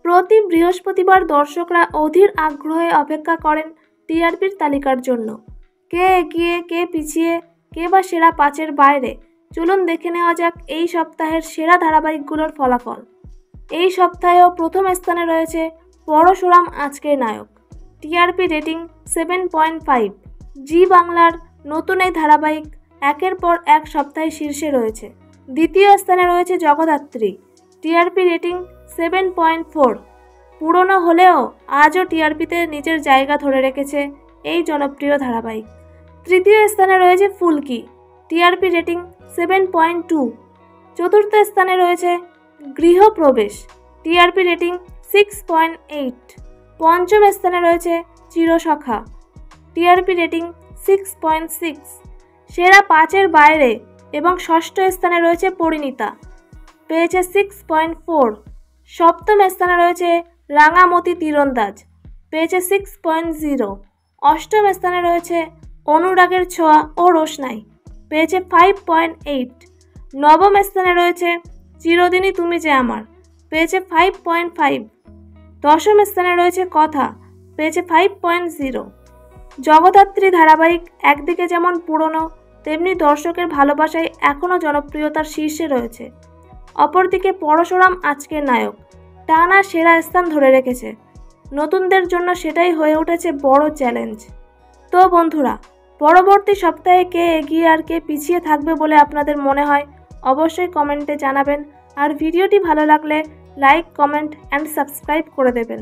প্রতি বৃহস্পতিবার দর্শকরা অধীর আগ্রহে অপেক্ষা করেন টিআরপির তালিকার জন্য। কে এগিয়ে, কে পিছিয়ে, কে বা সেরা 5-এর বাইরে, চলুন দেখে নেওয়া যাক এই সপ্তাহের সেরা ধারাবাহিকগুলোর ফলাফল। এই সপ্তাহেও প্রথম স্থানে রয়েছে পরশুরাম আজকের নায়ক, টিআরপি রেটিং 7.5। জি বাংলার নতুন এই ধারাবাহিক একের পর এক সপ্তাহে শীর্ষে রয়েছে। দ্বিতীয় স্থানে রয়েছে জগদ্ধাত্রী, টিআরপি রেটিং 7.4। পুরনো হলেও আজও টিআরপিতে নিজের জায়গা ধরে রেখেছে এই জনপ্রিয় ধারাবাহিক। তৃতীয় স্থানে রয়েছে ফুলকি, টিআরপি রেটিং 7.2। চতুর্থ স্থানে রয়েছে গৃহপ্রবেশ, টিআরপি রেটিং 6.8। পঞ্চম স্থানে রয়েছে চিরসখা, টিআরপি রেটিং 6.6। সেরা 5-এর বাইরে এবং ষষ্ঠ স্থানে রয়েছে পরিণীতা, পেয়েছে 6.4। সপ্তম স্থানে রয়েছে রাঙামতি তীরন্দাজ, পেয়েছে 6.0। অষ্টম স্থানে রয়েছে অনুরাগের ছোঁয়া ও রোশনাই, পেয়েছে 5.8। নবম স্থানে রয়েছে চিরদিনই তুমি যে আমার, পেয়েছে 5.5। দশম স্থানে রয়েছে কথা, পেয়েছে 5.0। জগদ্ধাত্রী ধারাবাহিক একদিকে যেমন পুরনো, তেমনি দর্শকের ভালোবাসায় এখনও জনপ্রিয়তার শীর্ষে রয়েছে। অপরদিকে পরশুরাম আজকের নায়ক টানা সেরা স্থান ধরে রেখেছে। নতুনদের জন্য সেটাই হয়ে উঠেছে বড় চ্যালেঞ্জ। তো বন্ধুরা, পরবর্তী সপ্তাহে কে এগিয়ে আর কে পিছিয়ে থাকবে বলে আপনাদের মনে হয় অবশ্যই কমেন্টে জানাবেন। আর ভিডিওটি ভালো লাগলে লাইক, কমেন্ট অ্যান্ড সাবস্ক্রাইব করে দেবেন।